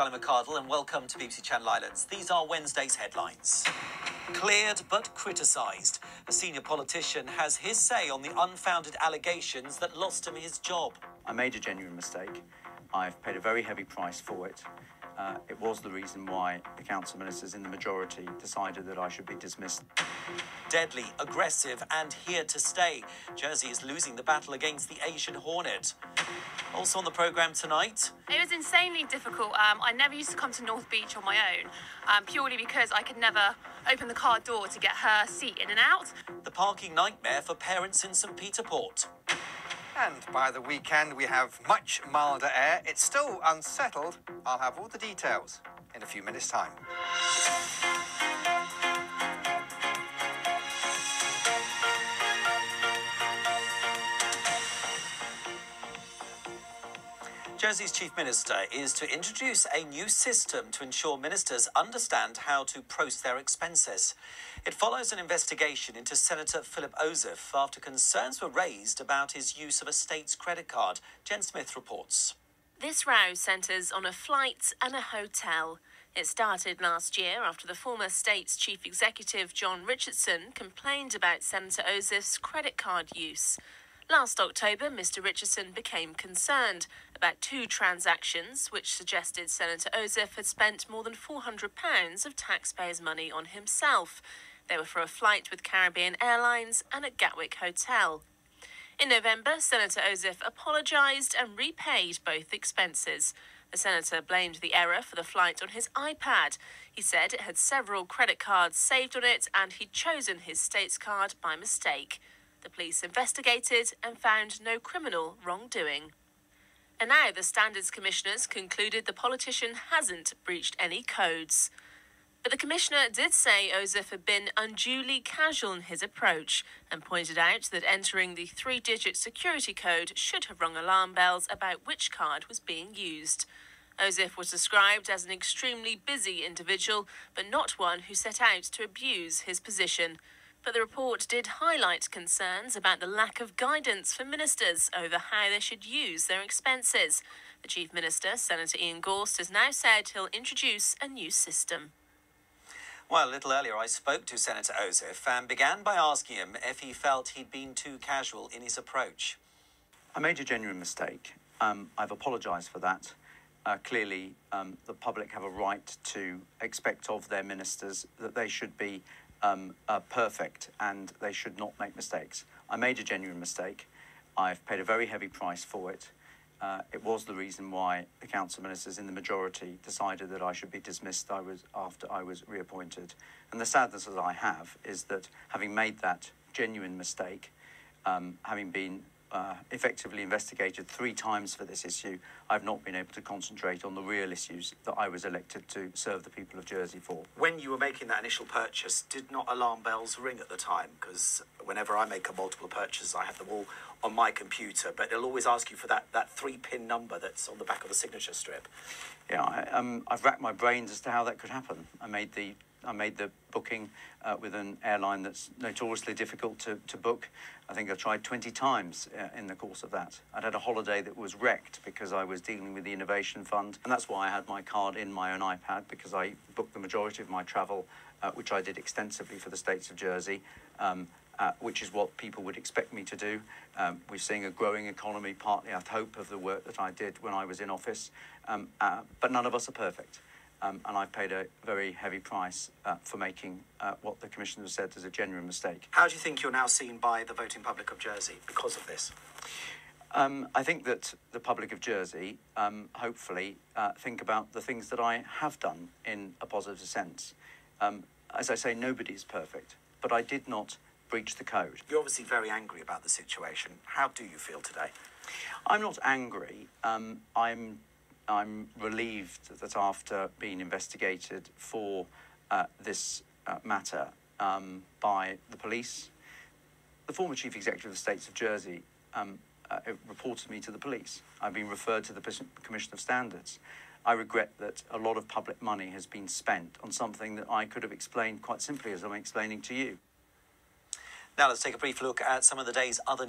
Charlie McCardle, and welcome to BBC Channel Islands. These are Wednesday's headlines. Cleared but criticised. A senior politician has his say on the unfounded allegations that lost him his job. I made a genuine mistake. I've paid a very heavy price for it. It was the reason why the council ministers in the majority decided that I should be dismissed. Deadly, aggressive and here to stay. Jersey is losing the battle against the Asian hornet. Also on the programme tonight. It was insanely difficult. I never used to come to North Beach on my own, purely because I could never open the car door to get her seat in and out. The parking nightmare for parents in St Peter Port. And by the weekend, we have much milder air. It's still unsettled. I'll have all the details in a few minutes' time. Jersey's Chief Minister is to introduce a new system to ensure ministers understand how to post their expenses. It follows an investigation into Senator Philip Oziff after concerns were raised about his use of a state's credit card. Jen Smith reports. This row centres on a flight and a hotel. It started last year after the former state's chief executive, John Richardson, complained about Senator Oziff's credit card use. Last October, Mr Richardson became concerned about two transactions which suggested Senator Oziff had spent more than £400 of taxpayers' money on himself. They were for a flight with Caribbean Airlines and a Gatwick hotel. In November, Senator Oziff apologised and repaid both expenses. The senator blamed the error for the flight on his iPad. He said it had several credit cards saved on it and he'd chosen his state's card by mistake. The police investigated and found no criminal wrongdoing. And now the Standards Commissioners concluded the politician hasn't breached any codes. But the Commissioner did say Oziff had been unduly casual in his approach and pointed out that entering the three-digit security code should have rung alarm bells about which card was being used. Oziff was described as an extremely busy individual, but not one who set out to abuse his position. But the report did highlight concerns about the lack of guidance for ministers over how they should use their expenses. The Chief Minister, Senator Ian Gorst, has now said he'll introduce a new system. Well, a little earlier I spoke to Senator Oziff and began by asking him if he felt he'd been too casual in his approach. I made a genuine mistake. I've apologised for that. Clearly, the public have a right to expect of their ministers that they should be perfect and they should not make mistakes. I made a genuine mistake. I've paid a very heavy price for it. It was the reason why the council ministers in the majority decided that I should be dismissed after I was reappointed. And the sadness that I have is that having made that genuine mistake, having been effectively investigated 3 times for this issue, I've not been able to concentrate on the real issues that I was elected to serve the people of Jersey for. When you were making that initial purchase, did not alarm bells ring at the time? Because whenever I make a multiple purchase, I have them all on my computer, but it'll always ask you for that 3-pin number that's on the back of the signature strip. Yeah, I've racked my brains as to how that could happen. I made the booking with an airline that's notoriously difficult to book. I think I tried 20 times in the course of that. I'd had a holiday that was wrecked because I was dealing with the Innovation Fund, and that's why I had my card in my own iPad, because I booked the majority of my travel, which I did extensively for the States of Jersey, which is what people would expect me to do. We're seeing a growing economy, partly I hope of the work that I did when I was in office, but none of us are perfect. And I've paid a very heavy price for making what the Commissioner has said is a genuine mistake. How do you think you're now seen by the voting public of Jersey because of this? I think that the public of Jersey, hopefully, think about the things that I have done in a positive sense. As I say, nobody is perfect, but I did not breach the code. You're obviously very angry about the situation. How do you feel today? I'm not angry. I'm relieved that after being investigated for this matter by the police, the former Chief Executive of the States of Jersey reported me to the police. I've been referred to the Commission of Standards. I regret that a lot of public money has been spent on something that I could have explained quite simply as I'm explaining to you. Now let's take a brief look at some of the day's other